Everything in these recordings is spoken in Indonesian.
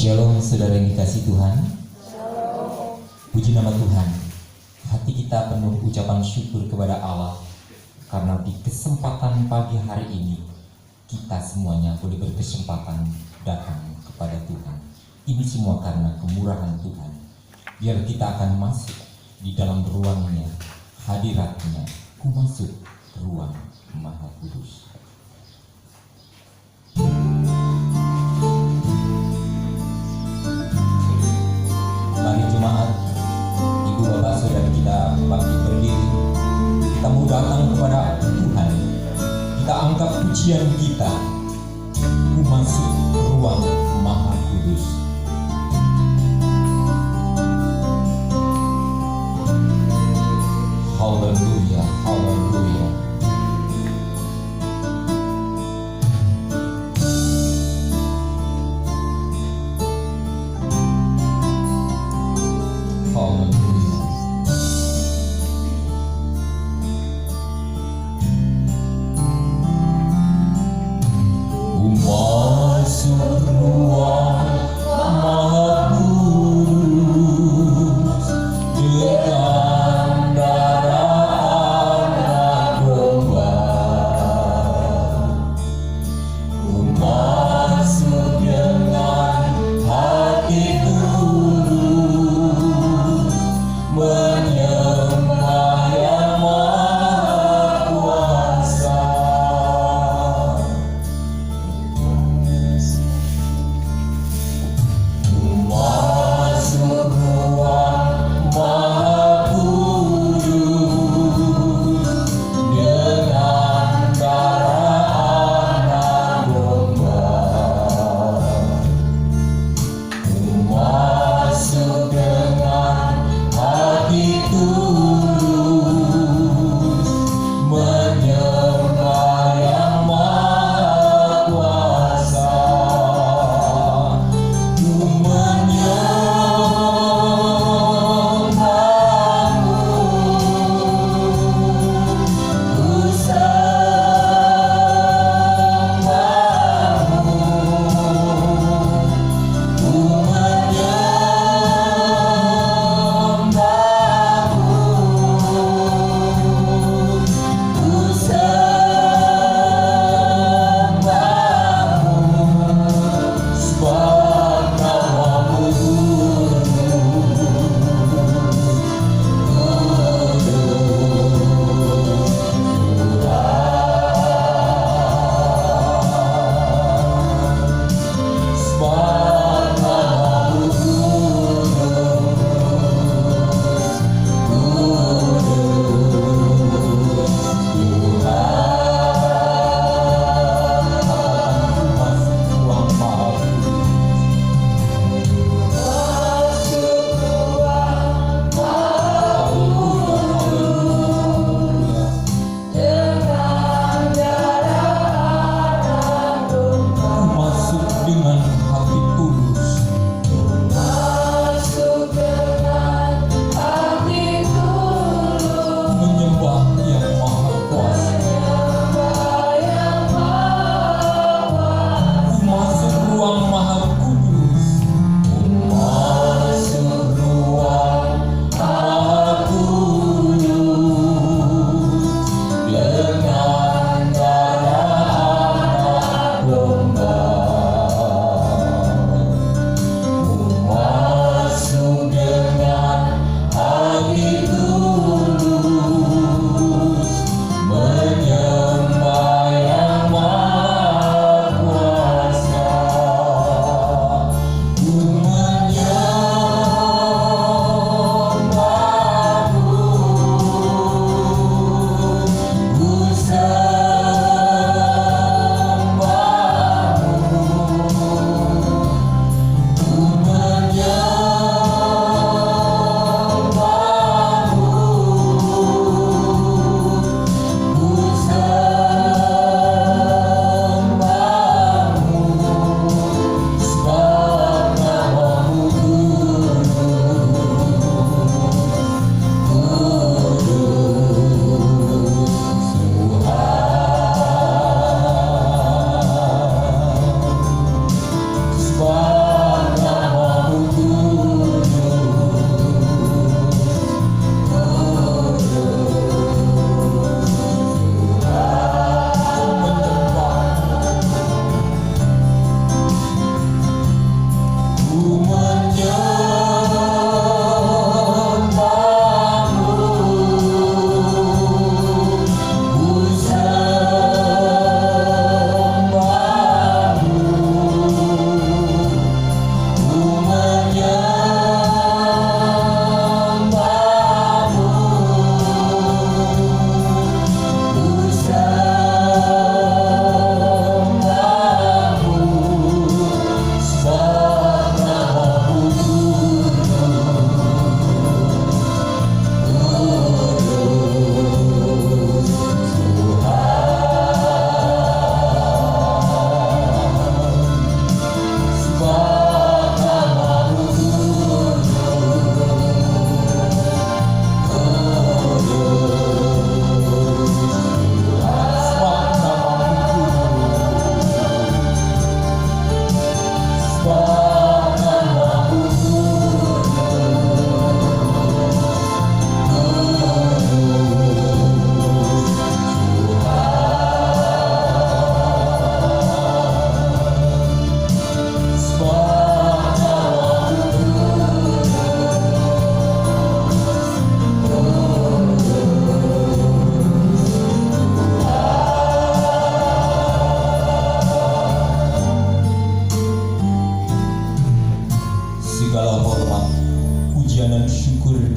Shalom saudara yang dikasih Tuhan. Puji nama Tuhan. Hati kita penuh ucapan syukur kepada Allah karena di kesempatan pagi hari ini kita semuanya boleh berkesempatan datang kepada Tuhan. Ini semua karena kemurahan Tuhan. Biar kita akan masuk di dalam ruangnya, hadiratnya, ku masuk ke ruang Maha Kudus. Mari jemaat, ibu bapak saudara kita bangkit berdiri. Kita mau datang kepada Tuhan. Kita angkat pujian kita. Ku masuk ke ruang Maha Kudus. Haleluya, haleluya. Ku masuk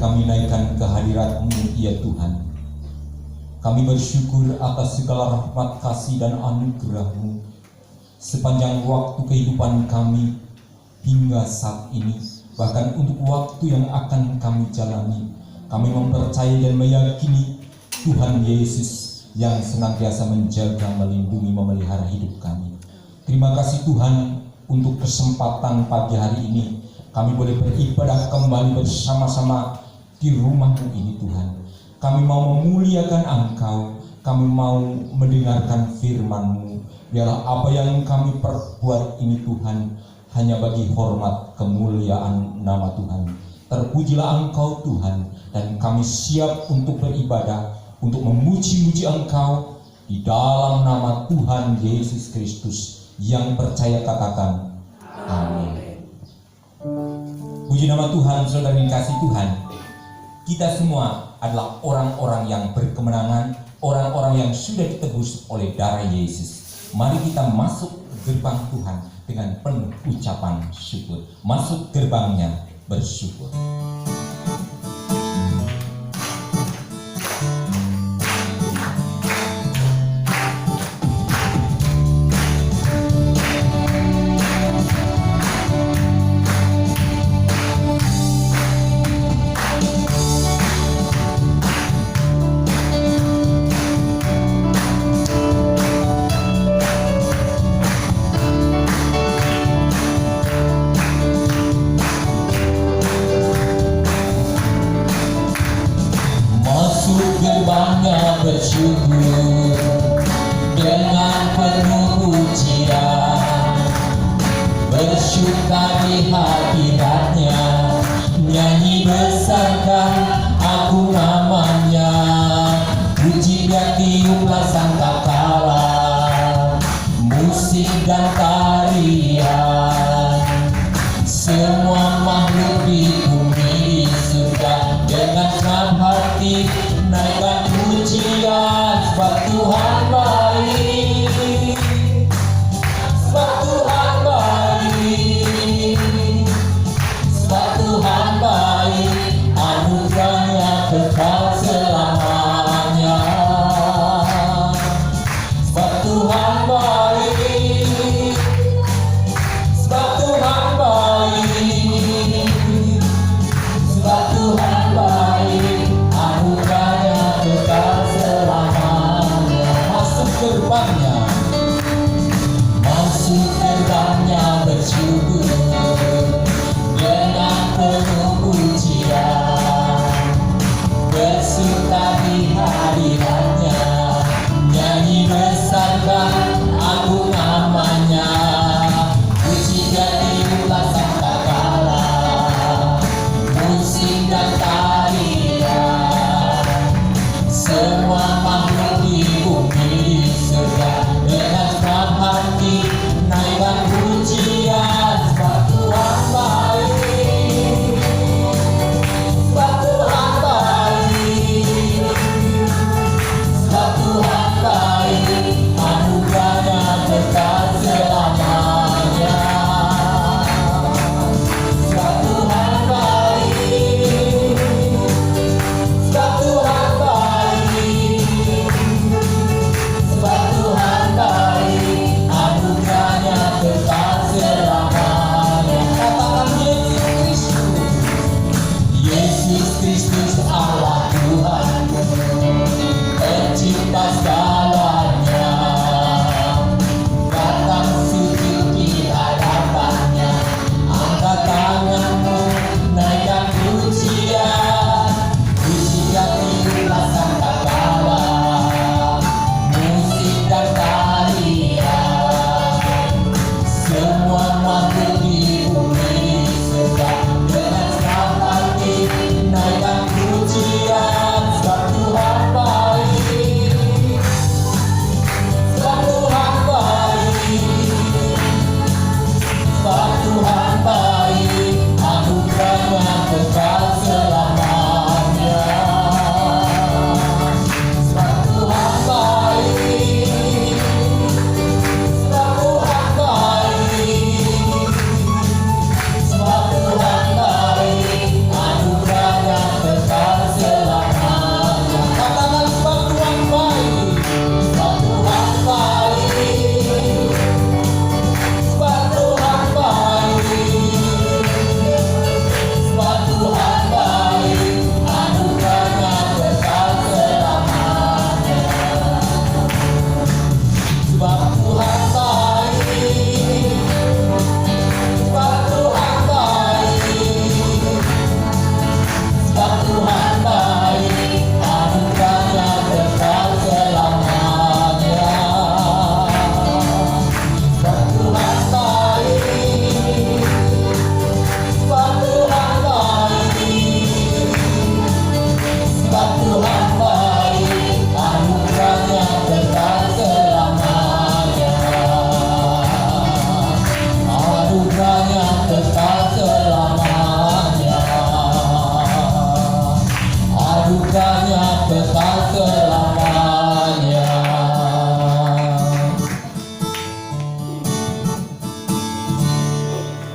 kami naikkan kehadirat-Mu ya Tuhan. Kami bersyukur atas segala rahmat kasih dan anugerah-Mu sepanjang waktu kehidupan kami hingga saat ini, bahkan untuk waktu yang akan kami jalani. Kami mempercayai dan meyakini Tuhan Yesus yang senantiasa menjaga, melindungi, memelihara hidup kami. Terima kasih Tuhan untuk kesempatan pagi hari ini kami boleh beribadah kembali bersama-sama di rumah-Mu ini Tuhan. Kami mau memuliakan Engkau, kami mau mendengarkan firman-Mu. Biarlah apa yang kami perbuat ini Tuhan hanya bagi hormat kemuliaan nama Tuhan. Terpujilah Engkau Tuhan, dan kami siap untuk beribadah, untuk memuji-muji Engkau di dalam nama Tuhan Yesus Kristus. Yang percaya katakan amin. Puji nama Tuhan. Saudara yang dikasihi Tuhan, kita semua adalah orang-orang yang berkemenangan, orang-orang yang sudah ditebus oleh darah Yesus. Mari kita masuk gerbang Tuhan dengan penuh ucapan syukur. Masuk gerbangnya bersyukur. Gerbangnya bersyukur dengan penuh pujian, bersyukur di hadiratnya, nyanyi besarkan agung namanya, puji dan tiuplah sangkakala, musik dan tarian, semua makhluk di bumi di surga dengan senang hati naikkan pujian, sebab Tuhan baik, sebab Tuhan baik, sebab Tuhan baik, anugerah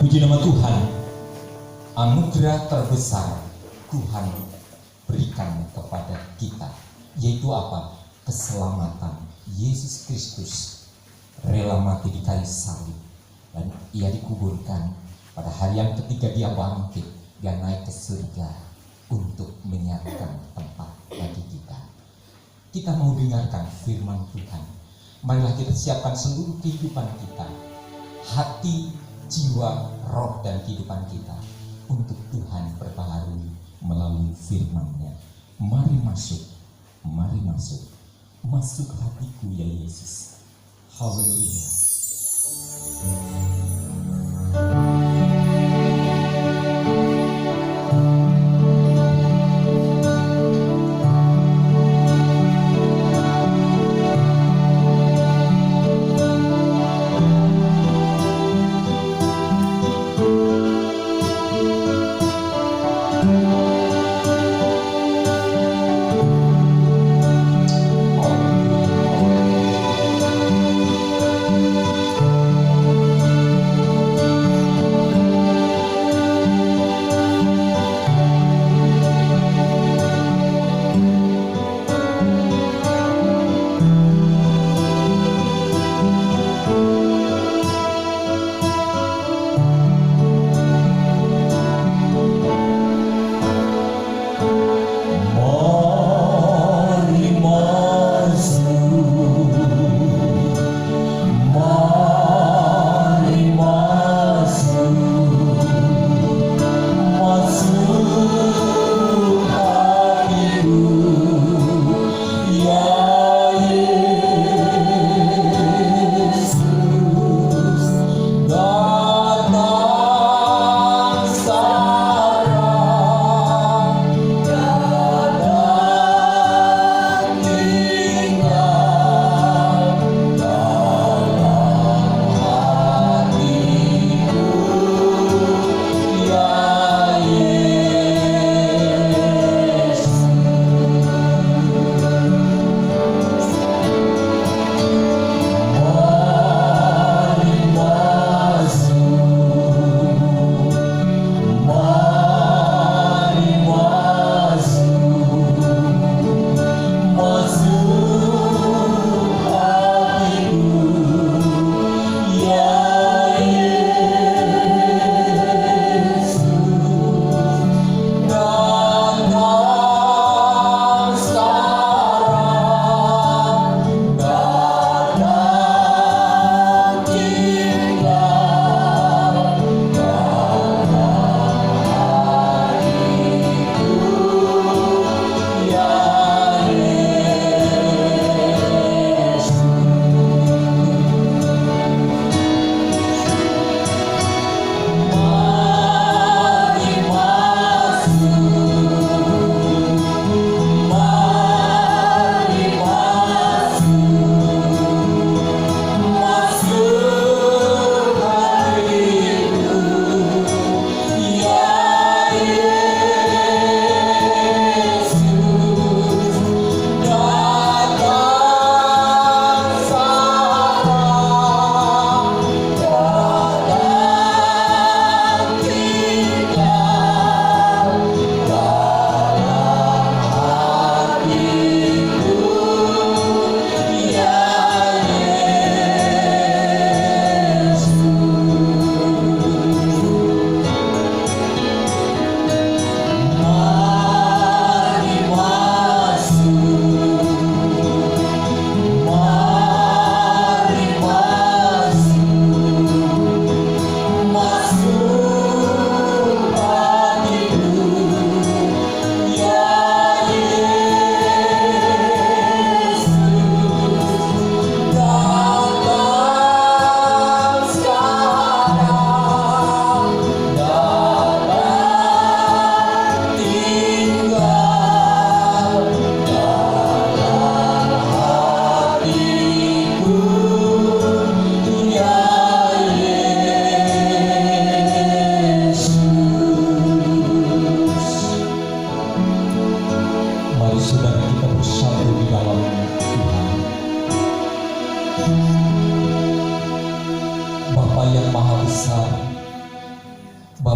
Puji nama Tuhan. Anugerah terbesar Tuhan berikan kepada kita, yaitu apa? Keselamatan. Yesus Kristus rela mati di kayu salib, dan ia dikuburkan. Pada hari yang ketiga dia bangkit, dia naik ke surga untuk menyiapkan tempat bagi kita. Kita mau dengarkan firman Tuhan. Marilah kita siapkan seluruh kehidupan kita, hati, jiwa, roh, dan kehidupan kita untuk Tuhan perbaharui melalui firman-Nya. Mari masuk, masuk hatiku ya Yesus. Haleluya.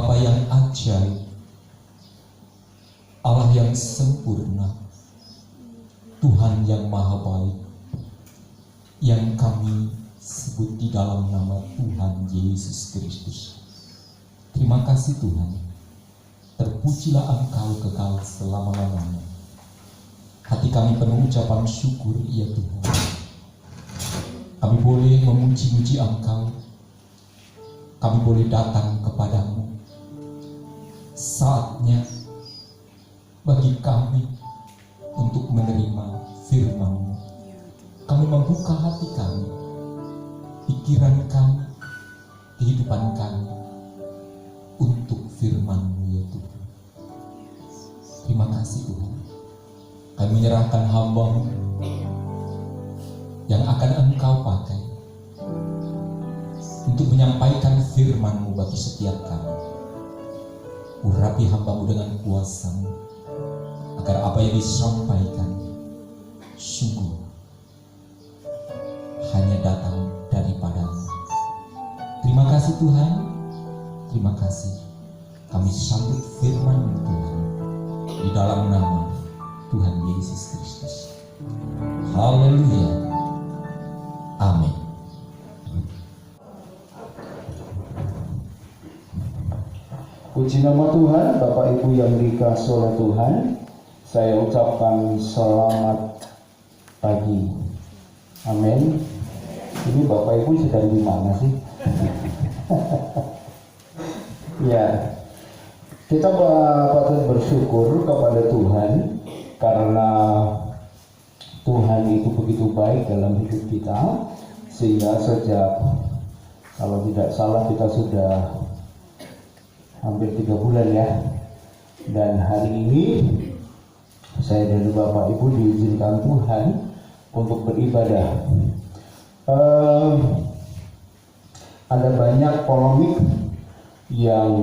Bapa yang ajaib, Allah yang sempurna, Tuhan yang maha baik, yang kami sebut di dalam nama Tuhan Yesus Kristus. Terima kasih Tuhan, terpujilah Engkau kekal selama-lamanya. Hati kami penuh ucapan syukur, ya Tuhan. Kami boleh memuji-muji Engkau, kami boleh datang kepadamu. Saatnya bagi kami untuk menerima firman-Mu. Kami membuka hati kami, pikiran kami, kehidupan kami untuk firman-Mu, ya Tuhan. Terima kasih Tuhan. Kami menyerahkan hamba-Mu yang akan Engkau pakai untuk menyampaikan firman-Mu bagi setiap kami. Urapi hamba-Mu dengan kuasa-Mu, agar apa yang disampaikan sungguh hanya datang daripada-Mu. Terima kasih Tuhan, terima kasih. Kami sambut firman-Mu Tuhan, di dalam nama Tuhan Yesus Kristus. Haleluya. Amin. Puji nama Tuhan. Bapak Ibu yang dikasihi oleh Tuhan, saya ucapkan selamat pagi. Amin. Ini Bapak Ibu sedang di mana sih? Ya, kita patut bersyukur kepada Tuhan karena Tuhan itu begitu baik dalam hidup kita, sehingga sejak, kalau tidak salah, kita sudah hampir 3 bulan ya. Dan hari ini saya dan Bapak Ibu diizinkan Tuhan untuk beribadah. Ada banyak polemik yang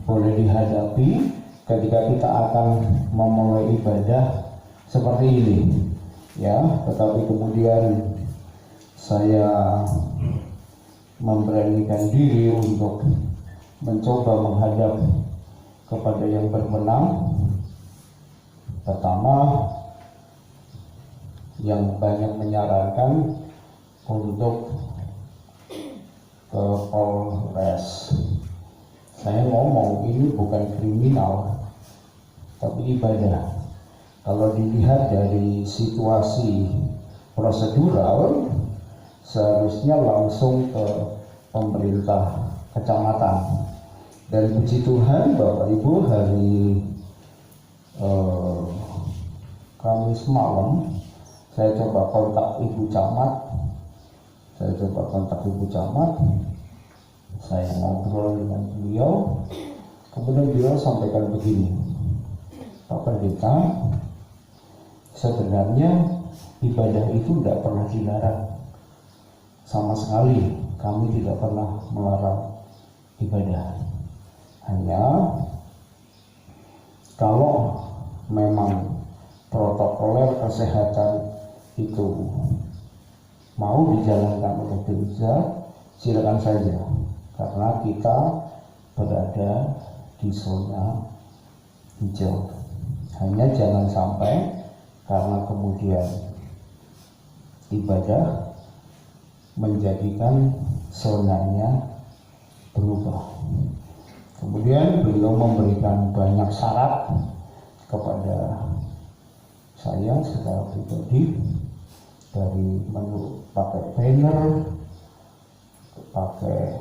boleh dihadapi ketika kita akan memulai ibadah seperti ini, ya. Tetapi kemudian saya memberanikan diri untuk mencoba menghadap kepada yang berwenang. Pertama, yang banyak menyarankan untuk ke Polres. Saya ngomong ini bukan kriminal, tapi ibadah. Kalau dilihat dari situasi prosedural, seharusnya langsung ke pemerintah kecamatan. Dan puji Tuhan, Bapak Ibu, hari Kamis malam saya coba kontak Ibu Camat. Saya ngobrol dengan beliau. Kemudian beliau sampaikan begini, Pak Pendeta, sebenarnya ibadah itu tidak pernah dilarang sama sekali. Kami tidak pernah melarang ibadah. Hanya kalau memang protokoler kesehatan itu mau dijalankan oleh gereja, silakan saja, karena kita berada di zona hijau. Hanya jangan sampai karena kemudian ibadah menjadikan zonanya berubah. Kemudian beliau memberikan banyak syarat kepada saya secara pribadi, dari pakai banner, pakai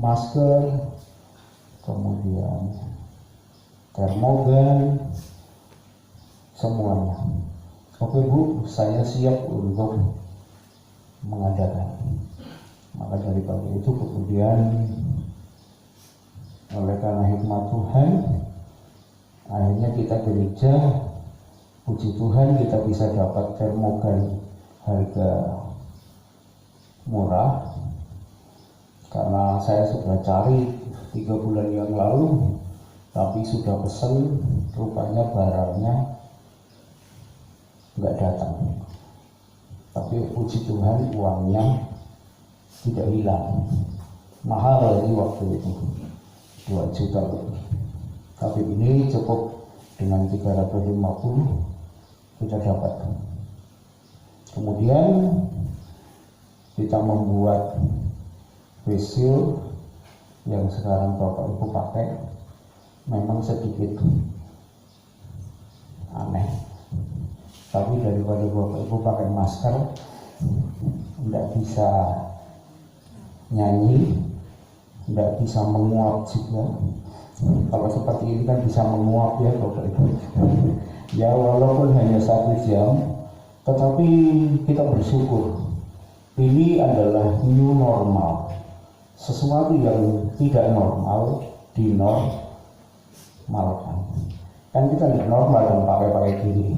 masker, kemudian termogan, semuanya. Oke Bu, saya siap untuk mengadakan. Maka dari pagi itu kemudian oleh karena hikmat Tuhan, akhirnya kita gereja, puji Tuhan kita bisa dapat termogan harga murah, karena saya sudah cari 3 bulan yang lalu, tapi sudah pesen, rupanya barangnya nggak datang. Tapi puji Tuhan uangnya tidak hilang, mahal lagi waktu itu. 2 juta lebih. Tapi ini cukup dengan 350 kita dapat. Kemudian kita membuat face shield yang sekarang Bapak Ibu pakai, memang sedikit aneh, tapi daripada Bapak Ibu pakai masker tidak bisa nyanyi, tidak bisa menguap juga. Kalau seperti ini kan bisa menguap ya Bapak Ibu. Ya walaupun hanya 1 jam, tetapi kita bersyukur. Ini adalah new normal. Sesuatu yang tidak normal dinormalkan. Kan kita tidak normal dan pakai gini.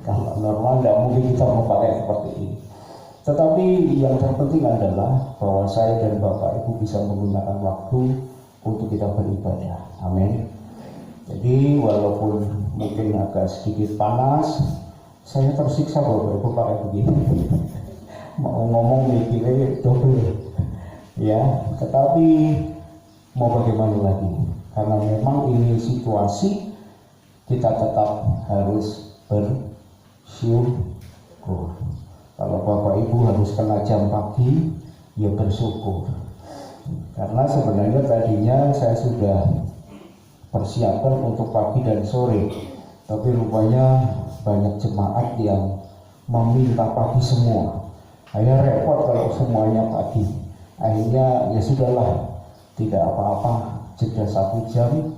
Kalau normal tidak mungkin kita mau pakai seperti ini. Tetapi yang terpenting adalah bahwa saya dan Bapak Ibu bisa menggunakan waktu untuk kita beribadah. Amin. Jadi walaupun mungkin agak sedikit panas, saya tersiksa Bapak Ibu pakai begini. Mau ngomong mikirnya double. Ya, tetapi mau bagaimana lagi? Karena memang ini situasi, kita tetap harus bersyukur. Kalau Bapak Ibu harus kena jam pagi, ya bersyukur. Karena sebenarnya tadinya saya sudah persiapan untuk pagi dan sore, tapi rupanya banyak jemaat yang meminta pagi semua. Akhirnya repot kalau semuanya pagi. Akhirnya ya sudahlah, tidak apa-apa, jeda 1 jam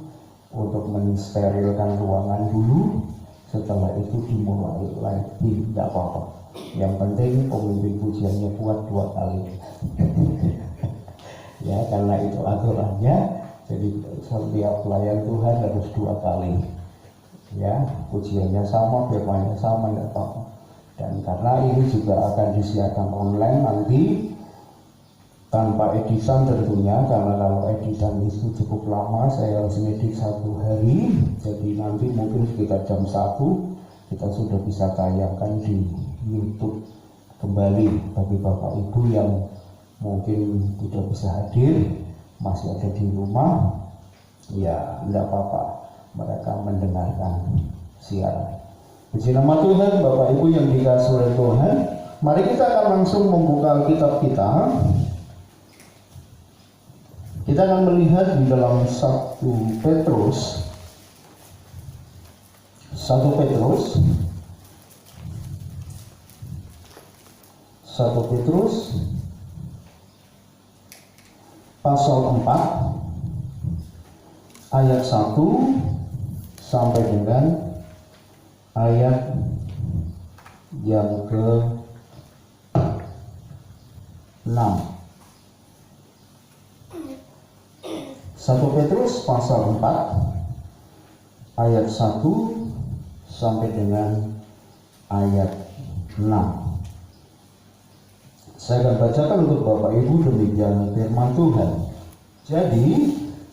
untuk mensterilkan ruangan dulu. Setelah itu dimulai lagi, tidak apa-apa. Yang penting pemimpin pujiannya kuat 2 kali. Ya, karena itu aturannya. Jadi setiap pelayan Tuhan harus 2 kali. Ya, pujiannya sama, firman-Nya sama, tidak apa-apa. Dan karena ini juga akan disiarkan online nanti, tanpa editan tentunya, karena kalau editan itu cukup lama, saya harus ngedit 1 hari. Jadi nanti mungkin sekitar jam 1 kita sudah bisa tayangkan di YouTube kembali bagi Bapak Ibu yang mungkin tidak bisa hadir, masih ada di rumah, ya tidak apa-apa, mereka mendengarkan siaran. Puji nama Tuhan. Bapak Ibu yang dikasihi oleh Tuhan, mari kita akan langsung membuka Alkitab kita. Kita akan melihat di dalam 1 Petrus pasal 4 ayat 1 sampai dengan ayat yang ke-6. 1 Petrus pasal 4 ayat 1 sampai dengan ayat 6. Saya akan bacakan untuk Bapak Ibu demikian firman Tuhan. Jadi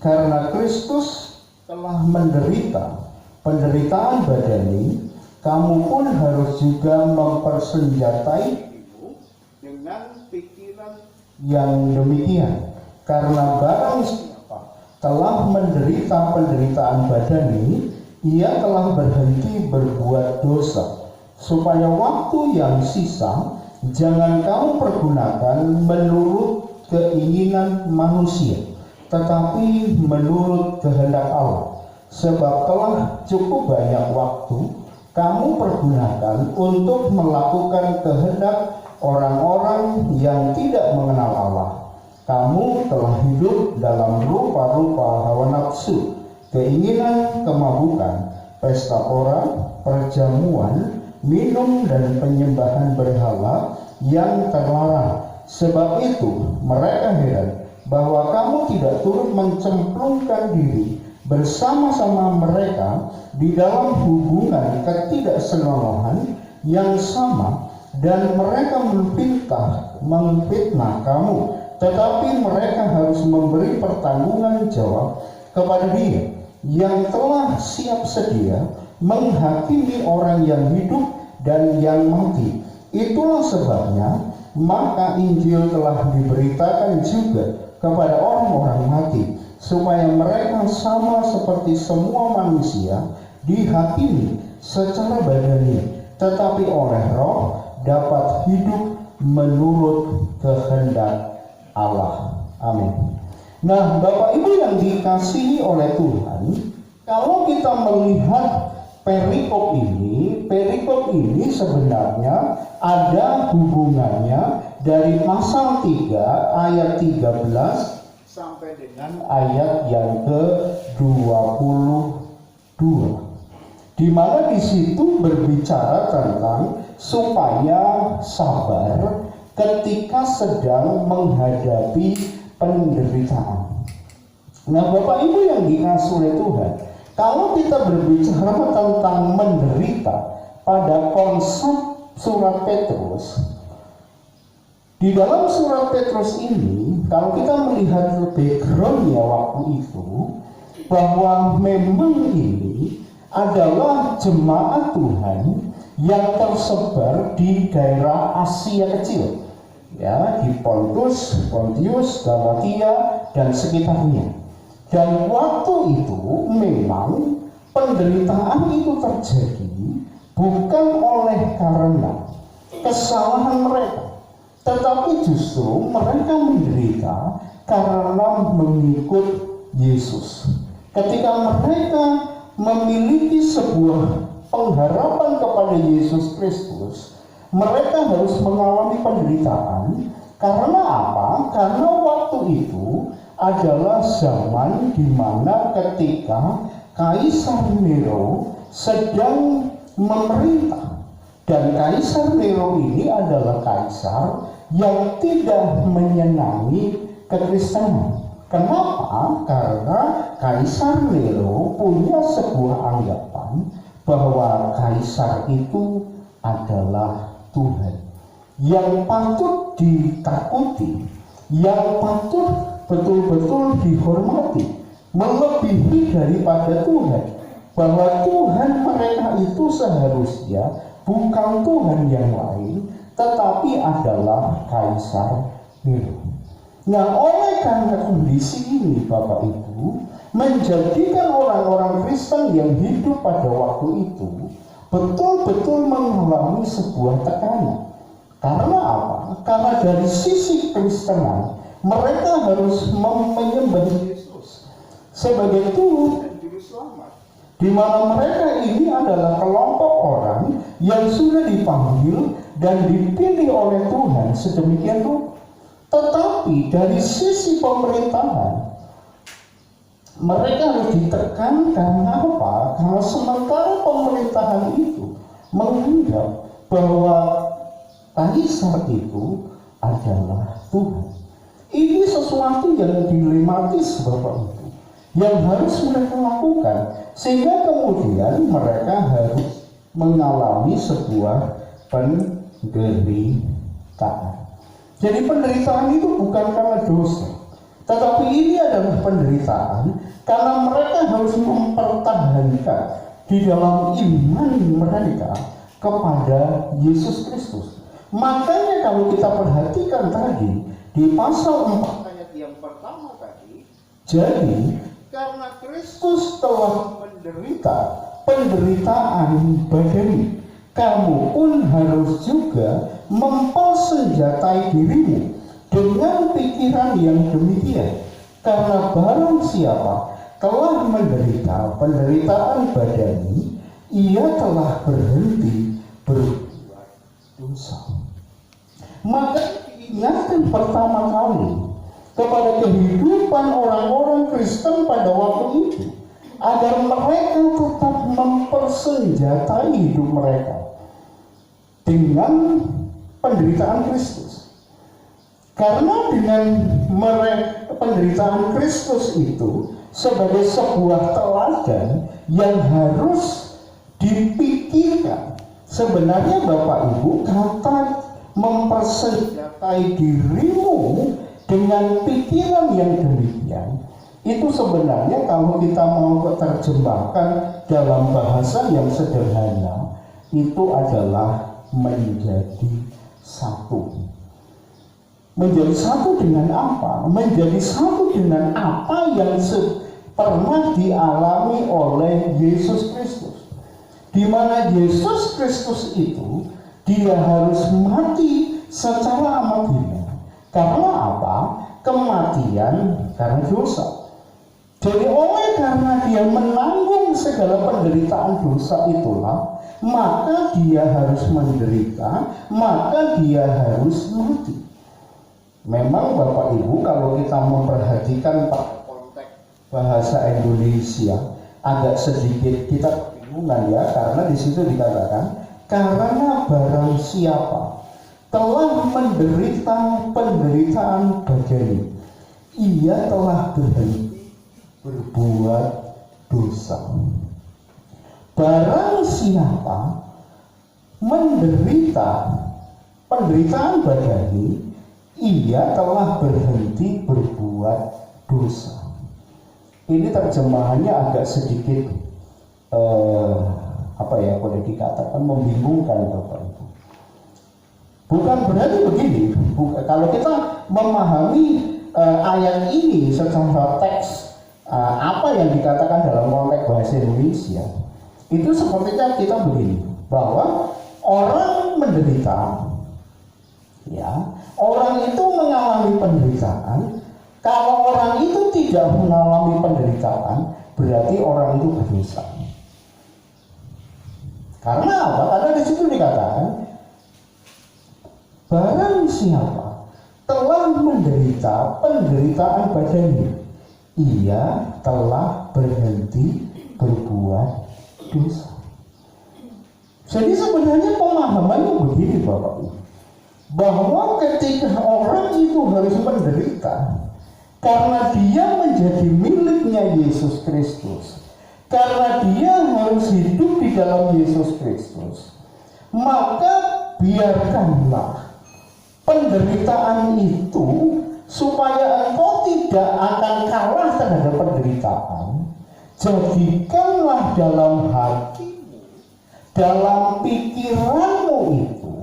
karena Kristus telah menderita penderitaan badani, kamu pun harus juga mempersenjatai dirimu dengan pikiran yang demikian. Karena barang siapa telah menderita penderitaan badani, ia telah berhenti berbuat dosa, supaya waktu yang sisa jangan kamu pergunakan menurut keinginan manusia, tetapi menurut kehendak Allah. Sebab telah cukup banyak waktu kamu pergunakan untuk melakukan kehendak orang-orang yang tidak mengenal Allah. Kamu telah hidup dalam rupa-rupa hawa nafsu, keinginan kemabukan, pesta pora, perjamuan, minum dan penyembahan berhala yang terlarang. Sebab itu mereka heran bahwa kamu tidak turut mencemplungkan diri bersama-sama mereka di dalam hubungan ketidaksenonohan yang sama, dan mereka memfitnah kamu, tetapi mereka harus memberi pertanggungan jawab kepada Dia yang telah siap sedia menghakimi orang yang hidup dan yang mati. Itulah sebabnya maka Injil telah diberitakan juga kepada orang-orang mati, supaya mereka sama seperti semua manusia dihakimi secara badani, tetapi oleh Roh dapat hidup menurut kehendak Allah. Amin. Nah, Bapak Ibu yang dikasihi oleh Tuhan, kalau kita melihat perikop ini sebenarnya ada hubungannya dari pasal 3 ayat 13 sampai dengan ayat yang ke-22, di mana di situ berbicara tentang supaya sabar ketika sedang menghadapi penderitaan. Nah, Bapak Ibu yang dikasihi oleh Tuhan, kalau kita berbicara tentang menderita pada konsep surat Petrus, di dalam surat Petrus ini, kalau kita melihat backgroundnya waktu itu, bahwa memang ini adalah jemaat Tuhan yang tersebar di daerah Asia Kecil, ya, di Pontius, Galatia, dan sekitarnya. Dan waktu itu memang penderitaan itu terjadi bukan oleh karena kesalahan mereka, tetapi justru mereka menderita karena mengikut Yesus. Ketika mereka memiliki sebuah pengharapan kepada Yesus Kristus, mereka harus mengalami penderitaan. Karena apa? Karena waktu itu adalah zaman di mana ketika Kaisar Nero sedang memerintah, dan Kaisar Nero ini adalah kaisar yang tidak menyenangi kekristenan. Kenapa? Karena Kaisar Nero punya sebuah anggapan bahwa kaisar itu adalah Tuhan yang patut ditakuti, yang patut betul-betul dihormati, melebihi daripada Tuhan. Bahwa Tuhan mereka itu seharusnya bukan Tuhan yang lain, tetapi adalah Kaisar Nero. Nah, oleh karena kondisi ini, Bapak Ibu, menjadikan orang-orang Kristen yang hidup pada waktu itu betul-betul mengalami sebuah tekanan. Karena apa? Karena dari sisi Kristenan, mereka harus menyembah Yesus sebagai Tuhan dan Juru Selamat, di mana mereka ini adalah kelompok orang yang sudah dipanggil dan dipilih oleh Tuhan sedemikian rupa. Tetapi dari sisi pemerintahan, mereka harus ditekan. Karena apa? Karena sementara pemerintahan itu menganggap bahwa Kaisar itu adalah Tuhan. Ini sesuatu yang dilematis, Bapak Ibu, yang harus mereka lakukan, sehingga kemudian mereka harus mengalami sebuah penderitaan. Jadi penderitaan itu bukan karena dosa, tetapi ini adalah penderitaan karena mereka harus mempertahankan di dalam iman mereka kepada Yesus Kristus. Makanya kalau kita perhatikan tadi di pasal 4 ayat yang pertama tadi, jadi karena Kristus telah menderita penderitaan badani, kamu pun harus juga mempersenjatai dirimu dengan pikiran yang demikian. Karena barang siapa telah menderita penderitaan badani, ia telah berhenti berbuat dosa. Maka diingatkan pertama kali kepada kehidupan orang-orang Kristen pada waktu itu, agar mereka tetap mempersenjatai hidup mereka dengan penderitaan Kristus. Karena dengan penderitaan Kristus itu sebagai sebuah teladan yang harus dipikirkan. Sebenarnya Bapak Ibu, kata mempersenjatai dirimu dengan pikiran yang demikian, itu sebenarnya kalau kita mau terjemahkan dalam bahasa yang sederhana, itu adalah menjadi satu. Menjadi satu dengan apa? Menjadi satu dengan apa yang pernah dialami oleh Yesus Kristus. Di mana Yesus Kristus itu dia harus mati secara amat gila. Karena apa? Kematian karena dosa. Jadi oleh karena dia menanggung segala penderitaan dosa itulah, maka dia harus menderita, maka dia harus mati. Memang Bapak Ibu, kalau kita memperhatikan konteks bahasa Indonesia, agak sedikit kita kebingungan ya, karena di situ dikatakan karena barang siapa telah menderita penderitaan bagani, ia telah berhenti berbuat dosa. Barang siapa menderita penderitaan bagani, ia telah berhenti berbuat dosa. Ini terjemahannya agak sedikit boleh dikatakan membingungkan Bapak Ibu. Bukan berarti begini, kalau kita memahami ayat ini secara teks, apa yang dikatakan dalam konteks bahasa Indonesia, itu sepertinya kita begini, bahwa orang menderita, ya, orang itu mengalami penderitaan. Kalau orang itu tidak mengalami penderitaan, berarti orang itu berdosa. Karena apa? Karena di situ dikatakan barang siapa telah menderita penderitaan badani, ia telah berhenti berbuat dosa. Jadi sebenarnya pemahamannya begini Bapak Ibu, bahwa ketika orang itu harus menderita karena dia menjadi miliknya Yesus Kristus, karena dia harus hidup di dalam Yesus Kristus, maka biarkanlah penderitaan itu, supaya engkau tidak akan kalah terhadap penderitaan. Jadikanlah dalam hatimu, dalam pikiranmu itu,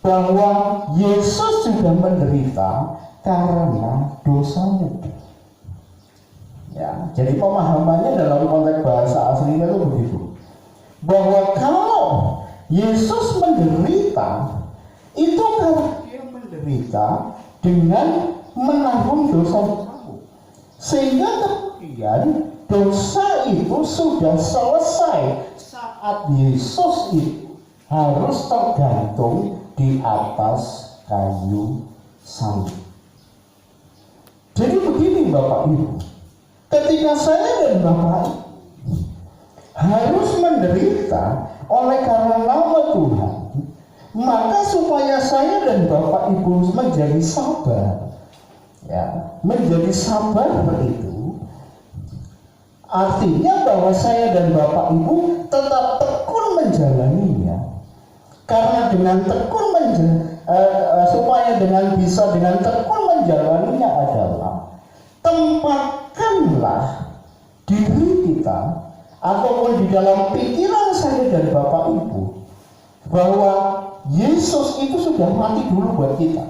bahwa Yesus sudah menderita karena dosamu. Ya, jadi pemahamannya dalam konteks bahasa aslinya itu begitu, bahwa kalau Yesus menderita, itu karena dia menderita dengan menanggung dosa-dosamu, sehingga kemudian dosa itu sudah selesai saat Yesus itu harus tergantung di atas kayu salib. Jadi begini Bapak Ibu, ketika saya dan Bapak harus menderita oleh karena nama Tuhan, maka supaya saya dan Bapak Ibu menjadi sabar, ya, menjadi sabar itu artinya bahwa saya dan Bapak Ibu tetap tekun menjalaninya. Karena dengan tekun supaya bisa dengan tekun menjalaninya adalah tempatkanlah diri kita ataupun di dalam pikiran saya dan Bapak Ibu bahwa Yesus itu sudah mati dulu buat kita,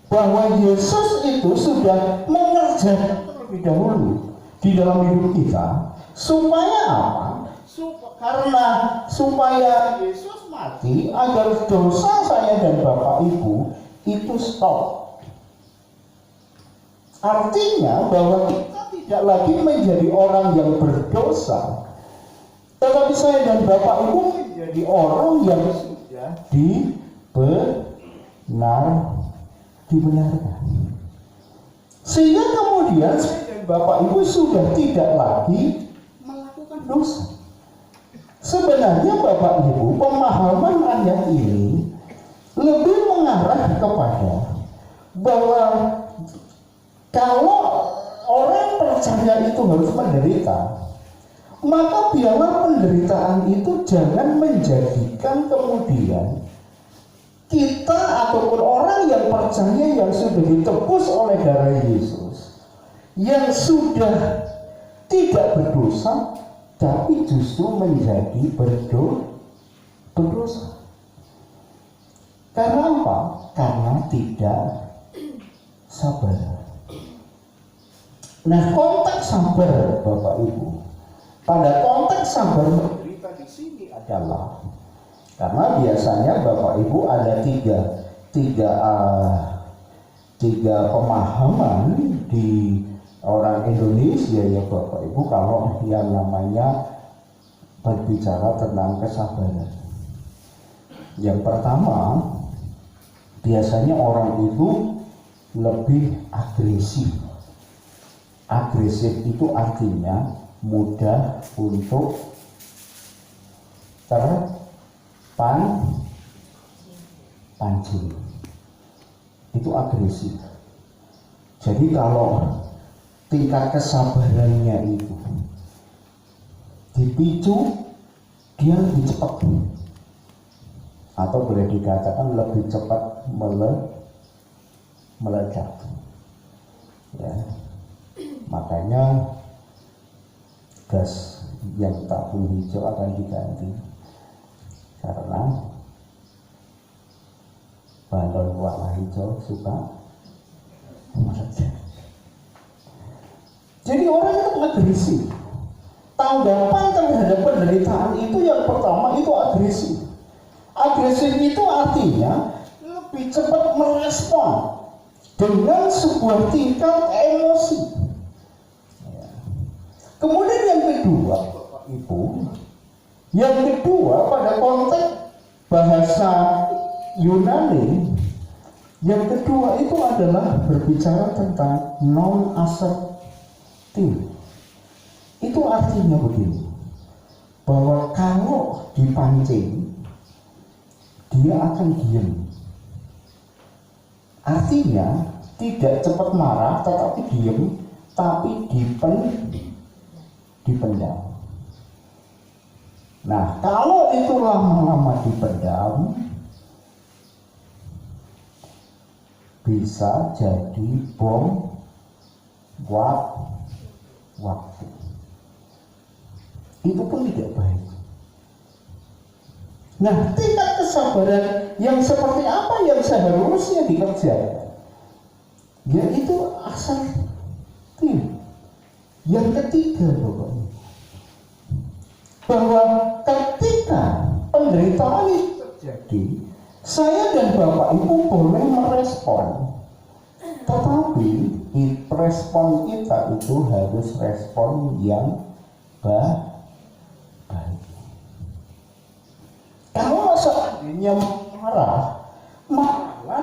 bahwa Yesus itu sudah mengerjakan terlebih dahulu di dalam hidup kita, supaya apa? Supaya Yesus mati agar dosa saya dan Bapak Ibu itu stop. Artinya bahwa kita tidak lagi menjadi orang yang berdosa, tetapi saya dan Bapak Ibu menjadi orang yang sudah dibenarkan. Sehingga kemudian saya dan Bapak Ibu sudah tidak lagi melakukan dosa. Sebenarnya Bapak Ibu, pemahaman ayat ini lebih mengarah kepada bahwa kalau orang percaya itu harus menderita, maka biarlah penderitaan itu jangan menjadikan kemudian kita ataupun orang yang percaya yang sudah ditebus oleh darah Yesus, yang sudah tidak berdosa, tapi justru menjadi berdosa. Karena apa? Karena tidak sabar. Nah, konteks sabar Bapak Ibu, pada konteks sabar menderita di sini adalah karena biasanya Bapak Ibu ada tiga pemahaman di orang Indonesia ya Bapak Ibu kalau yang namanya berbicara tentang kesabaran. Yang pertama, biasanya orang itu lebih agresif. Agresif itu artinya mudah untuk terpancing. Itu agresif. Jadi kalau tingkat kesabarannya itu dipicu, dia lebih cepat, atau boleh dikatakan lebih cepat meledak. Ya. Makanya gas yang tabung hijau akan diganti karena balon warna hijau suka meledak. Jadi orang itu agresif. Tanggapan terhadap penderitaan itu yang pertama itu agresif. Agresif itu artinya lebih cepat merespon dengan sebuah tingkat emosi. Kemudian yang kedua, Bapak Ibu, yang kedua pada konteks bahasa Yunani, yang kedua itu adalah berbicara tentang non-assertif. Itu artinya begini, bahwa kalau dipancing, dia akan diam. Artinya tidak cepat marah, tetapi diam, tapi dipendam. Nah, kalau itu lama-lama dipendam, bisa jadi bom waktu. Itu pun tidak baik. Nah, tingkat kesabaran yang seperti apa yang seharusnya dikerjakan? Yaitu asertif. Yang ketiga, Bapak, bahwa ketika penderitaan itu terjadi, saya dan Bapak Ibu boleh merespon, tetapi respon kita itu harus respon yang baik. Kalau seandainya marah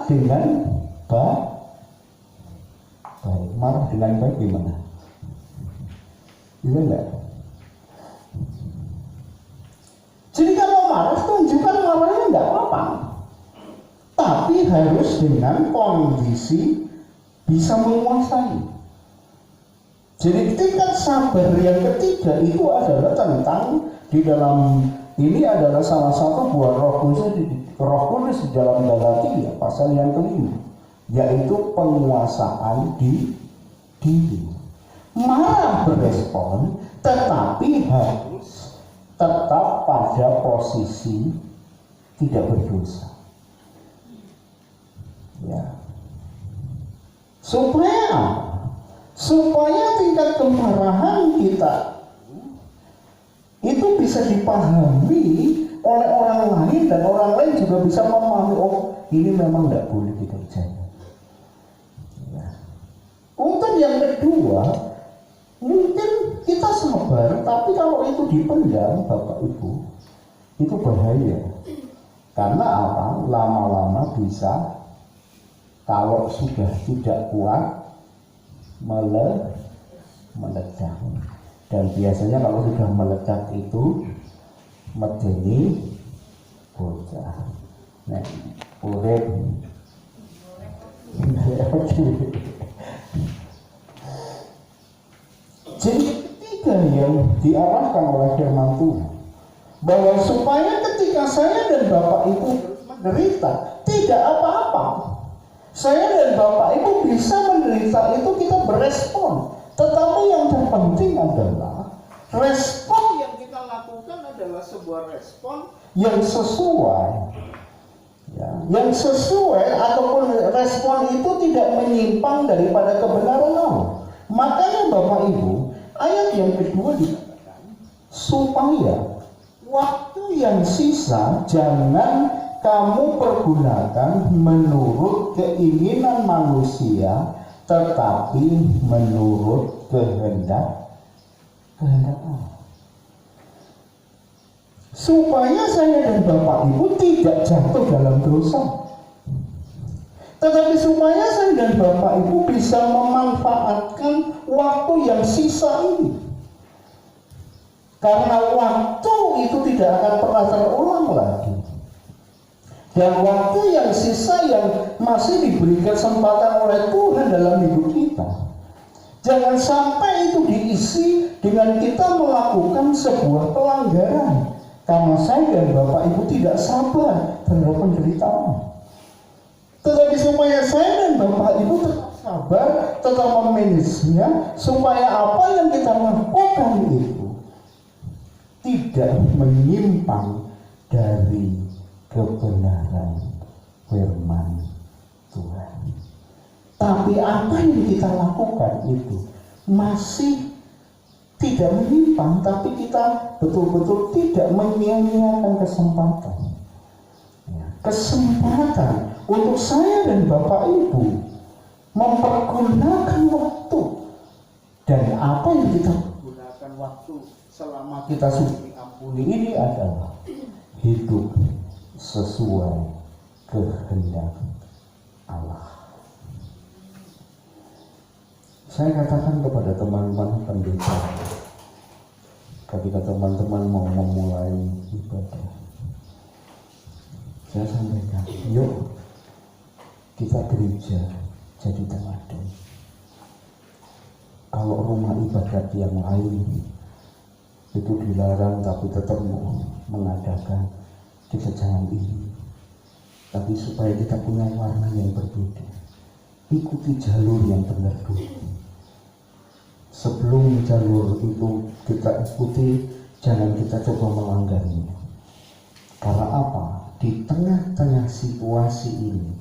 dengan baik. Marah dengan baik gimana? Iya enggak? Jadi kalau marah, tunjukkan marahnya enggak apa-apa. Tapi harus dengan kondisi bisa menguasai. Jadi tingkat sabar yang ketiga itu adalah tentang di dalam ini adalah salah satu buah Roh Kudus di dalam Galatia pasal yang kelima, yaitu penguasaan diri. Marah berespon, tetapi harus tetap pada posisi tidak berdosa. Ya. Supaya tingkat kemarahan kita itu bisa dipahami oleh orang lain dan orang lain juga bisa memahami, oh ini memang tidak boleh dikerjakan. Ya. Untuk yang kedua, mungkin kita sabar, tapi kalau itu dipendam, Bapak Ibu, itu bahaya. Karena apa? Lama-lama bisa, kalau sudah tidak kuat, meledak. Dan biasanya kalau sudah meledak itu medeni bocah. Nah, urip. Jadi ketiga yang diarahkan oleh firman Tuhan, bahwa supaya ketika saya dan Bapak Ibu menderita tidak apa-apa. Saya dan Bapak Ibu bisa menderita itu kita berespon. Tetapi yang terpenting adalah respon yang kita lakukan adalah sebuah respon yang sesuai. Ya, yang sesuai ataupun respon itu tidak menyimpang daripada kebenaran Allah. Makanya Bapak Ibu, ayat yang kedua dikatakan supaya waktu yang sisa jangan kamu pergunakan menurut keinginan manusia, tetapi menurut kehendak Allah. Supaya saya dan Bapak Ibu tidak jatuh dalam dosa, tetapi supaya saya dan Bapak Ibu bisa memanfaatkan waktu yang sisa ini. Karena waktu itu tidak akan pernah terulang lagi. Dan waktu yang sisa yang masih diberi kesempatan oleh Tuhan dalam hidup kita, jangan sampai itu diisi dengan kita melakukan sebuah pelanggaran. Karena saya dan Bapak Ibu tidak sabar terhadap penderitaan. Tetapi supaya saya dan Bapak Ibu tetap sabar, tetap memanagenya, supaya apa yang kita lakukan itu tidak menyimpang dari kebenaran firman Tuhan. Tapi apa yang kita lakukan itu masih tidak menyimpang, tapi kita betul-betul tidak menyia-nyiakan kesempatan. Kesempatan untuk saya dan Bapak Ibu mempergunakan waktu. Dan apa yang kita gunakan waktu selama kita sudah diampuni ini adalah hidup sesuai kehendak Allah. Saya katakan kepada teman-teman pendeta, ketika teman-teman mau memulai ibadah, saya sampaikan, yuk kita gereja jadi teladan. Kalau rumah ibadat yang lain itu dilarang tapi tetap mau mengadakan, kita jangan ini. Tapi supaya kita punya warna yang berbeda, ikuti jalur yang benar dulu. Sebelum jalur itu kita ikuti, jangan kita coba melanggarnya. Karena apa? Di tengah-tengah situasi ini,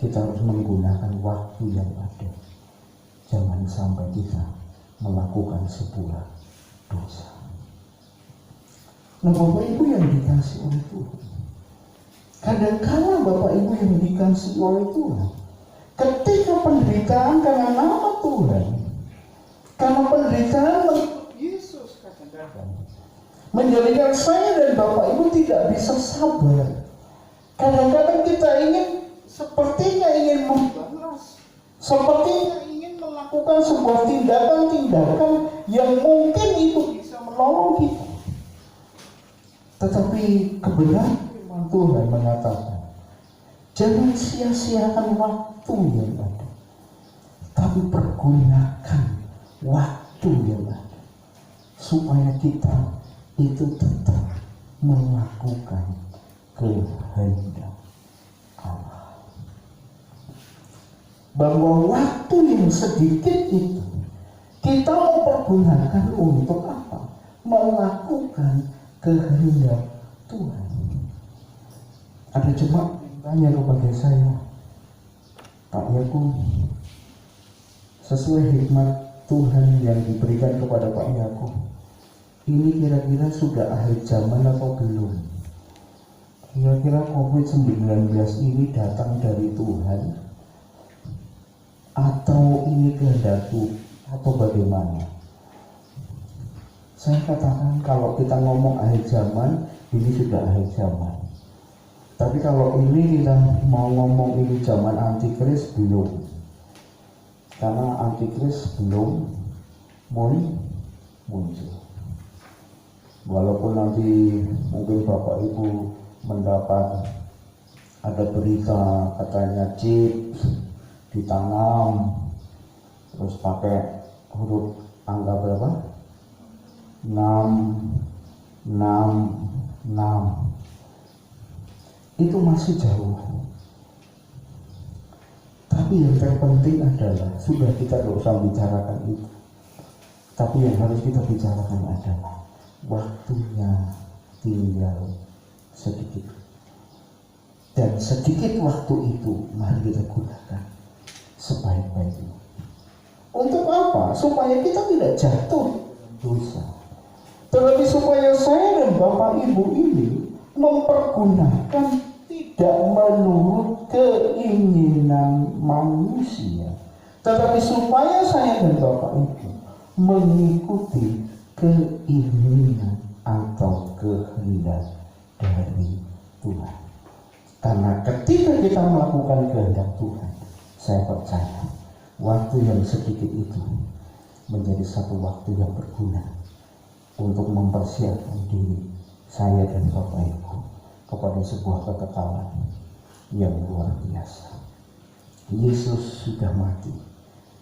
kita harus menggunakan waktu yang ada. Jangan sampai kita melakukan sebuah dosa. Nah, Bapak Ibu yang dikasih oleh Tuhan, kadang-kala Bapak Ibu yang dikasih oleh Tuhan, ketika penderitaan karena nama Tuhan, karena penderitaan menurut Yesus kadang-kadang menjadikan saya dan Bapak Ibu tidak bisa sabar. Kadang-kadang kita sepertinya ingin membalas, sepertinya ingin melakukan sebuah tindakan-tindakan yang mungkin itu bisa menolong kita. Tetapi kebenaran firman Tuhan mengatakan, jangan sia-siakan waktu yang ada, tapi pergunakan waktu yang ada supaya kita itu tetap melakukan kehendak Allah. Bahwa waktu yang sedikit itu kita mau pergunakan untuk apa? Melakukan kehendak Tuhan. Ada jemaat tanya kepada saya, Pak Yakub, sesuai hikmat Tuhan yang diberikan kepada Pak Yakub, ini kira-kira sudah akhir zaman atau belum? Kira-kira COVID-19 ini datang dari Tuhan atau ini kehendak Tuhan atau bagaimana? Saya katakan kalau kita ngomong akhir zaman, ini sudah akhir zaman. Tapi kalau ini kita mau ngomong ini zaman antikris, belum. Karena antikris belum muncul. Walaupun nanti mungkin Bapak Ibu mendapat ada berita katanya chip ditanam, terus pakai huruf angka berapa? 666. Itu masih jauh. Tapi yang terpenting adalah sudah kita tidak usah bicarakan itu. Tapi yang harus kita bicarakan adalah waktunya tinggal sedikit. Dan sedikit waktu itu mari kita gunakan sebaik-baiknya. Untuk apa? Supaya kita tidak jatuh dalam dosa. Tetapi supaya saya dan Bapak Ibu ini mempergunakan tidak menurut keinginan manusia, tetapi supaya saya dan Bapak Ibu mengikuti keinginan atau kehendak dari Tuhan. Karena ketika kita melakukan kehendak Tuhan, saya percaya waktu yang sedikit itu menjadi satu waktu yang berguna untuk mempersiapkan diri saya dan Bapak Ibu kepada sebuah kekekalan yang luar biasa. Yesus sudah mati,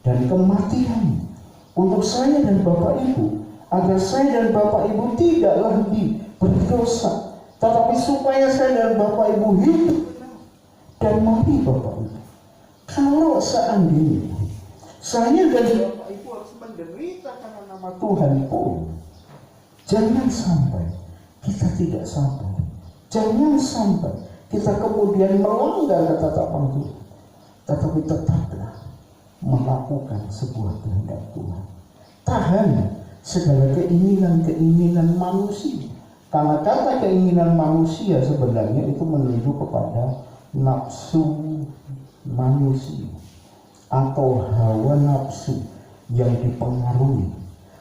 dan kematian untuk saya dan Bapak Ibu, agar saya dan Bapak Ibu tidak lagi berdosa, tetapi supaya saya dan Bapak Ibu hidup. Dan mari Bapak Ibu, kalau seandainya saya dan Bapak Ibu harus menderita karena nama Tuhan pun, jangan sampai kita tidak sabar. Jangan sampai kita kemudian melanggar ketetapan Tuhan, tetapi tetaplah melakukan sebuah kehendak Tuhan. Tahan segala keinginan-keinginan manusia. Karena kata keinginan manusia sebenarnya itu menuju kepada nafsu manusia atau hawa nafsu yang dipengaruhi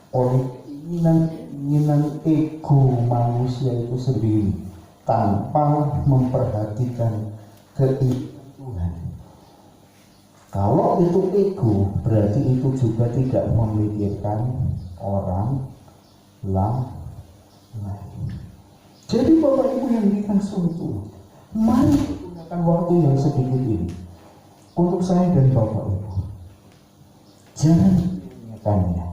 oleh keinginan ego manusia itu sendiri tanpa memperhatikan keinginan Tuhan. Kalau itu ego, berarti itu juga tidak memikirkan orang lain. Jadi Bapak Ibu yang dikasihi Tuhan, mari gunakan waktu yang sedikit ini untuk saya dan Bapak Ibu. Jangan menyanyikannya,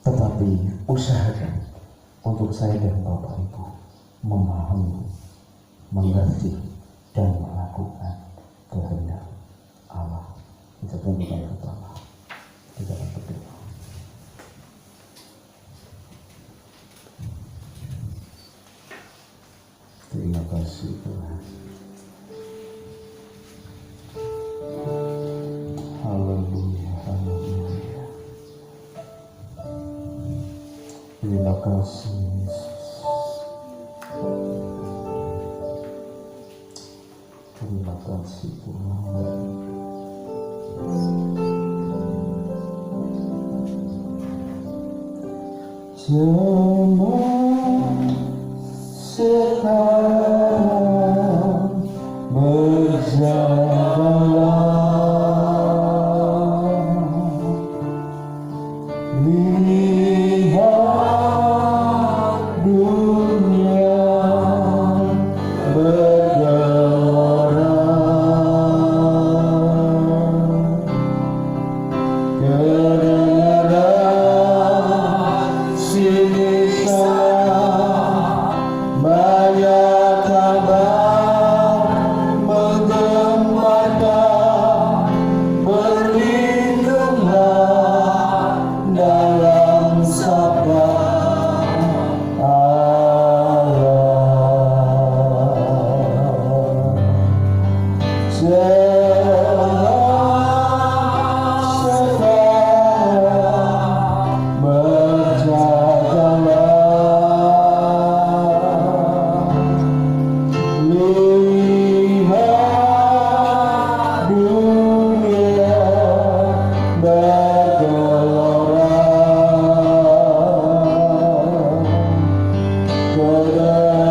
tetapi usahakan untuk saya dan Bapak Ibu memahami, mengerti, dan melakukan kehendak Allah. Kita tundukkan kepala, kita berdoa. Terima kasih Tuhan. Haleluya, haleluya. Terima kasih Yesus. Terima kasih Tuhan. Zaman sekarang berjalan, lihat dunia bergelora, kedengaran sini sana banyak kabar menggemparkan, berlindunglah dalam sabda Allah. Sekarang berjagalah, lihat dunia bergelora,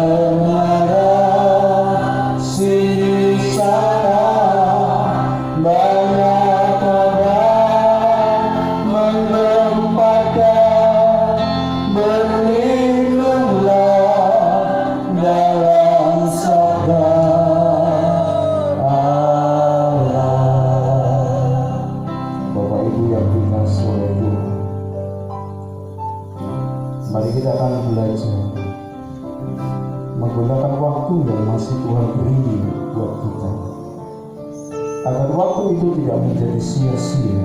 kedengaran sini sana banyak kabar menggemparkan, berlindunglah dalam sabda Allah. Bapak Ibu yang dikasihi oleh Tuhan, mari kita akan belajar menggunakan waktu yang masih Tuhan beri buat kita, agar waktu itu tidak menjadi sia-sia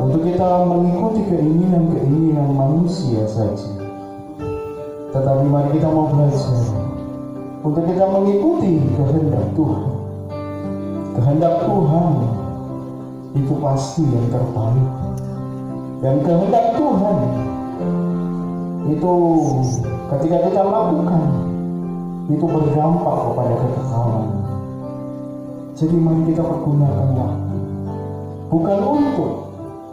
untuk kita mengikuti keinginan-keinginan manusia saja. Tetapi mari kita mau belajar untuk kita mengikuti kehendak Tuhan. Kehendak Tuhan itu pasti yang terbaik, dan kehendak Tuhan itu ketika kita lakukan itu berdampak kepada kekekalan. Jadi mari kita pergunakan waktu, bukan untuk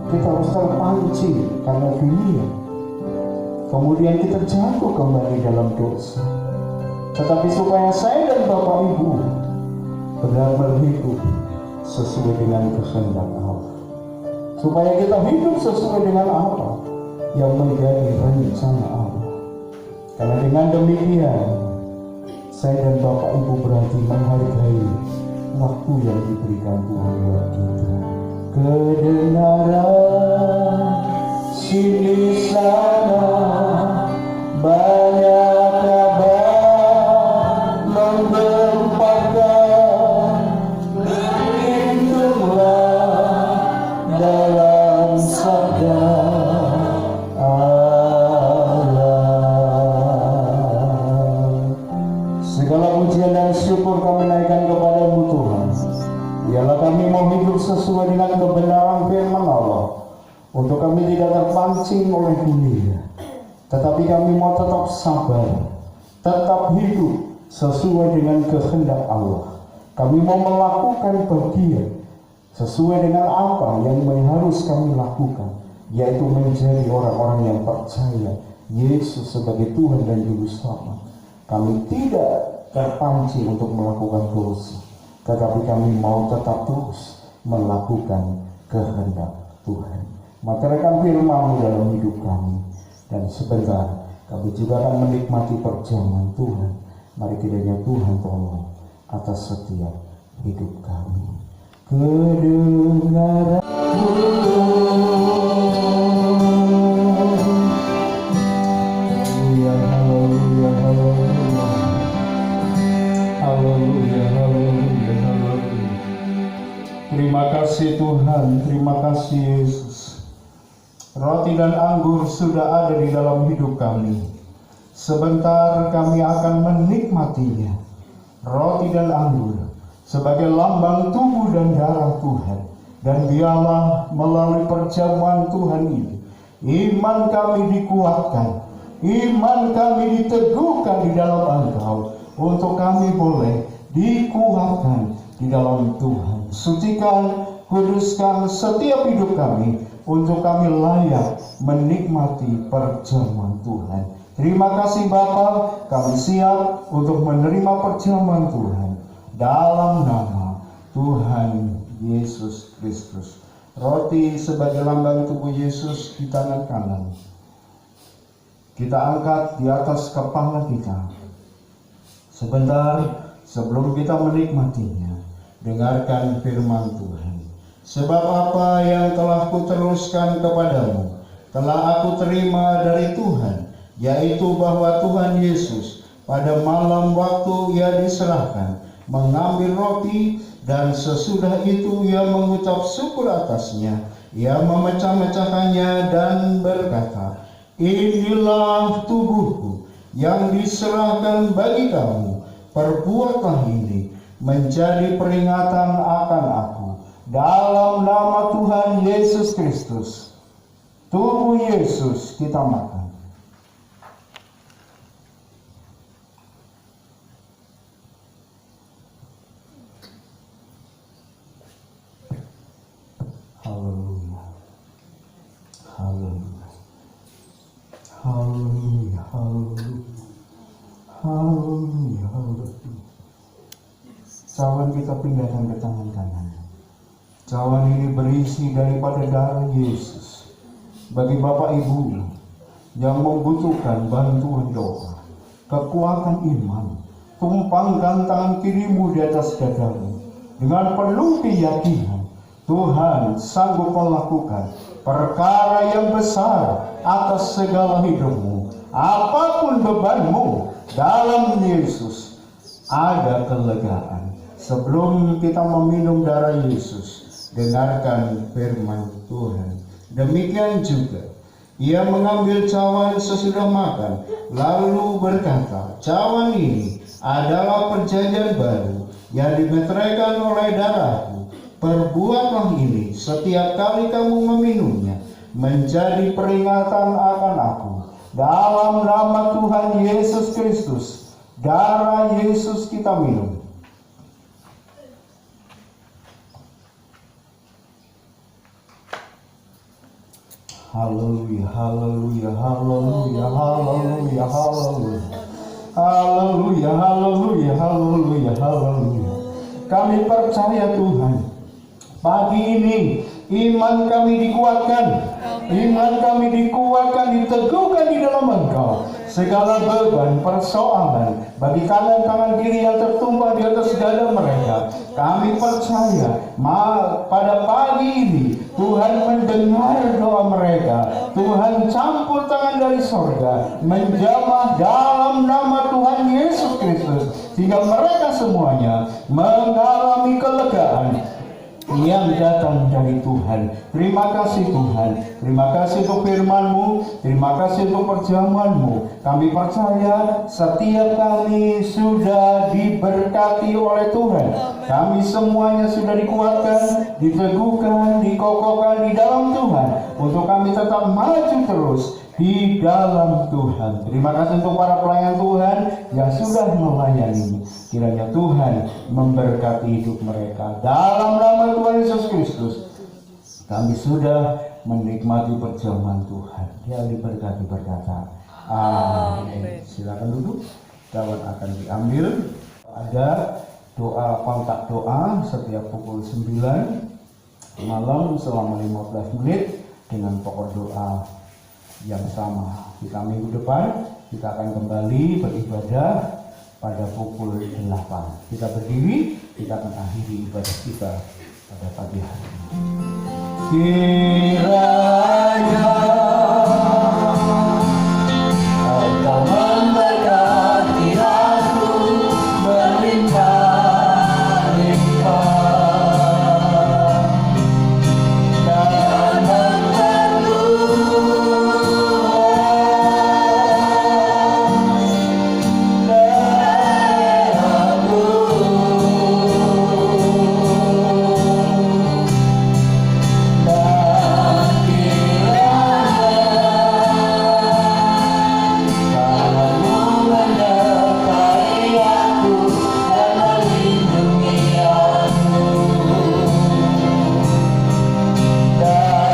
kita harus terpancing karena dunia, kemudian kita jatuh kembali dalam dosa, tetapi supaya saya dan Bapak Ibu benar-benar hidup sesuai dengan kehendak Allah, supaya kita hidup sesuai dengan apa yang menjadi rencana Allah. Karena dengan demikian saya dan Bapak Ibu berarti menghargai waktu yang diberikan Tuhan buat kita. Kedengaran sini sana banyak kabar menggemparkan, berlindunglah dalam sabda Allah. Segala pujian dan syukur kami naikkan kepada-Mu Tuhan. Biarlah kami mau hidup sesuai dengan kebenaran firman Allah, untuk kami tidak terpancing oleh dunia, tetapi kami mau tetap sabar, tetap hidup sesuai dengan kehendak Allah. Kami mau melakukan bagian sesuai dengan apa yang harus kami lakukan, yaitu menjadi orang-orang yang percaya Yesus sebagai Tuhan dan Juru Selamat. Kami tidak terpancing untuk melakukan dosa, tetapi kami mau tetap terus melakukan kehendak Tuhan. Materaikan firman-Mu dalam hidup kami, dan sebentar kami juga akan menikmati perjamuan Tuhan. Mari kiranya Tuhan tolong atas setiap hidup kami. Kedengaran Terima kasih Tuhan, terima kasih Yesus. Roti dan anggur sudah ada di dalam hidup kami. Sebentar kami akan menikmatinya. Roti dan anggur sebagai lambang tubuh dan darah Tuhan. Dan biarlah melalui perjamuan Tuhan ini, iman kami dikuatkan, iman kami diteguhkan di dalam Engkau, untuk kami boleh dikuatkan di dalam Tuhan. Sucikan, kuduskan setiap hidup kami, untuk kami layak menikmati perjamuan Tuhan. Terima kasih Bapa, kami siap untuk menerima perjamuan Tuhan dalam nama Tuhan Yesus Kristus. Roti sebagai lambang tubuh Yesus di tangan kanan, kita angkat di atas kepala kita. Sebentar sebelum kita menikmatinya, dengarkan firman Tuhan. Sebab apa yang telah kuteruskan kepadamu, telah aku terima dari Tuhan, yaitu bahwa Tuhan Yesus pada malam waktu Ia diserahkan, mengambil roti, dan sesudah itu Ia mengucap syukur atasnya. Ia memecah-mecahkannya dan berkata, "Inilah tubuhku yang diserahkan bagi kamu. Perbuatlah ini menjadi peringatan akan aku." Dalam nama Tuhan Yesus Kristus, tubuh Yesus kita makan. Haleluya, haleluya, haleluya, haleluya, haleluya. Cawan kita pindahkan ke tangan kanan. Cawan ini berisi daripada darah Yesus. Bagi Bapak Ibu yang membutuhkan bantuan doa, kekuatan iman, tumpangkan tangan kirimu di atas dadamu. Dengan penuh keyakinan, Tuhan sanggup melakukan perkara yang besar atas segala hidupmu. Apapun bebanmu, dalam Yesus ada kelegaan. Sebelum kita meminum darah Yesus, dengarkan firman Tuhan. Demikian juga Ia mengambil cawan sesudah makan, lalu berkata, "Cawan ini adalah perjanjian baru yang dimeteraikan oleh darahku. Perbuatlah ini setiap kali kamu meminumnya, menjadi peringatan akan aku. Dalam nama Tuhan Yesus Kristus, darah Yesus kita minum. Haleluya, haleluya, haleluya, haleluya, haleluya. Haleluya, haleluya, haleluya, haleluya. Kami percaya Tuhan, pagi ini iman kami dikuatkan. Iman kami dikuatkan, diteguhkan di dalam Engkau. Segala beban, persoalan, bagi tangan kiri yang tertumpah di atas dada mereka, kami percaya pada pagi ini Tuhan mendengar doa mereka. Tuhan campur tangan dari sorga, menjamah dalam nama Tuhan Yesus Kristus, sehingga mereka semuanya mengalami kelegaan yang datang dari Tuhan. Terima kasih Tuhan. Terima kasih untuk firman-Mu. Terima kasih untuk perjamuan-Mu. Kami percaya setiap kami sudah diberkati oleh Tuhan. Kami semuanya sudah dikuatkan, diteguhkan, dikokohkan di dalam Tuhan, untuk kami tetap maju terus di dalam Tuhan. Terima kasih untuk para pelayan Tuhan yang sudah melayani. Kiranya Tuhan memberkati hidup mereka. Dalam nama Tuhan Yesus Kristus, kami sudah menikmati perjamuan Tuhan. Dia diberkati berkata, amin. Silakan duduk. Daun akan diambil. Ada doa, kontak doa setiap pukul 9 malam selama 15 menit dengan pokok doa yang sama. Kita minggu depan kita akan kembali beribadah pada pukul 8. Kita berdiri, kita akan akhiri ibadah kita pada pagi hari ini. Kiranya Engkau memberkati aku berlimpah-limpah dan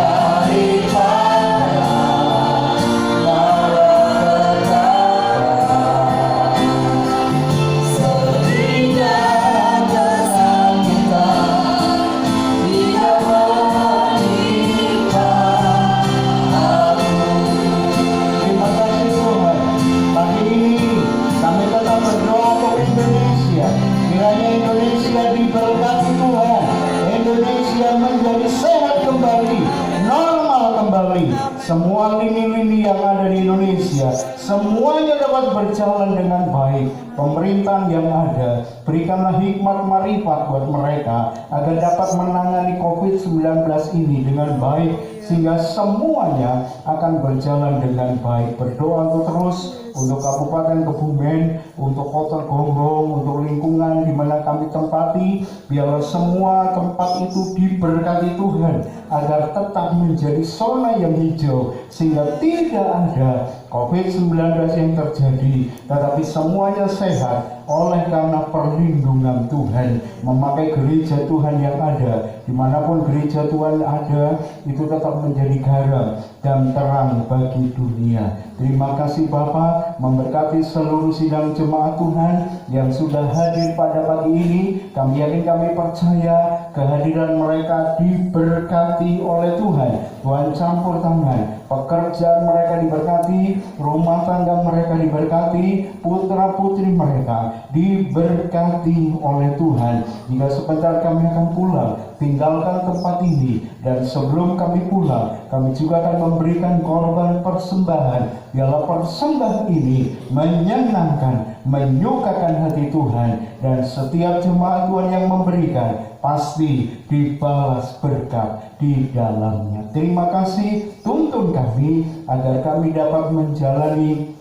semua lini-lini yang ada di Indonesia semuanya dapat berjalan dengan baik. Pemerintahan yang ada, berikanlah hikmat marifat buat mereka agar dapat menangani COVID-19 ini dengan baik, sehingga semuanya akan berjalan dengan baik. Berdoa untuk terus untuk Kabupaten Kebumen, untuk Kota Gonggong, untuk lingkungan di mana kami tempati, biarlah semua tempat itu diberkati Tuhan agar tetap menjadi zona yang hijau, sehingga tidak ada COVID-19 yang terjadi, tetapi semuanya sehat oleh karena perlindungan Tuhan. Memakai gereja Tuhan yang ada, dimanapun gereja Tuhan ada, itu tetap menjadi garam dan terang bagi dunia. Terima kasih Bapa, memberkati seluruh sidang jemaat Tuhan yang sudah hadir pada pagi ini. Kami yakin, kami percaya kehadiran mereka diberkati oleh Tuhan. Tuhan campur tangan, pekerjaan mereka diberkati, rumah tangga mereka diberkati, putra putri mereka diberkati oleh Tuhan. Jika sebentar kami akan pulang, tinggalkan tempat ini, dan sebelum kami pulang, kami juga akan memberikan korban persembahan. Biarlah persembahan ini menyenangkan, menyukakan hati Tuhan, dan setiap jemaat Tuhan yang memberikan pasti dibalas berkat di dalamnya. Terima kasih, tuntun kami agar kami dapat menjalani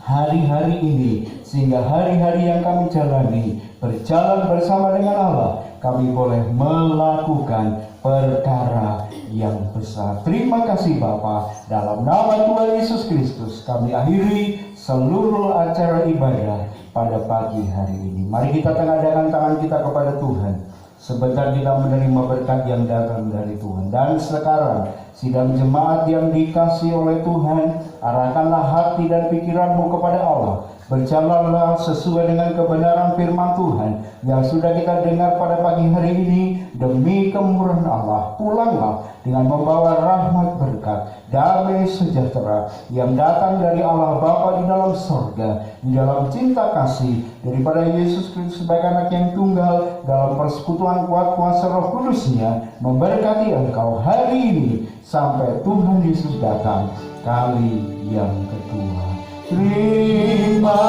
hari-hari ini sehingga hari-hari yang kami jalani berjalan bersama dengan Allah, kami boleh melakukan perkara yang besar. Terima kasih Bapa, dalam nama Tuhan Yesus Kristus kami akhiri seluruh acara ibadah pada pagi hari ini. Mari kita tengahkan tangan kita kepada Tuhan. Sebentar kita menerima berkat yang datang dari Tuhan. Dan sekarang sidang jemaat yang dikasihi oleh Tuhan, arahkanlah hati dan pikiranmu kepada Allah. Berjalanlah sesuai dengan kebenaran firman Tuhan yang sudah kita dengar pada pagi hari ini. Demi kemurahan Allah, pulanglah dengan membawa rahmat berkat, damai sejahtera yang datang dari Allah Bapa di dalam sorga, di dalam cinta kasih daripada Yesus Kristus sebagai anak yang tunggal, dalam persekutuan kuat kuasa Roh Kudusnya, memberkati engkau hari ini sampai Tuhan Yesus datang kali yang kedua. Terima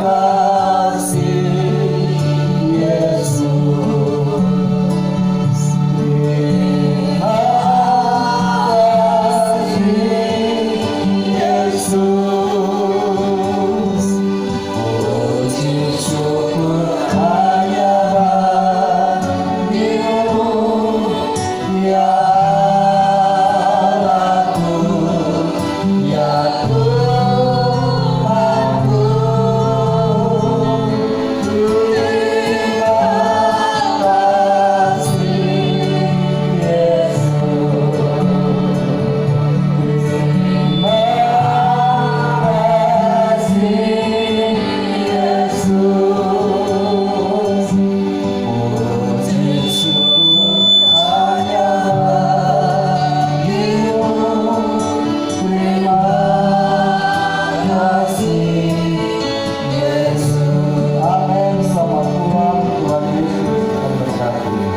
kasih.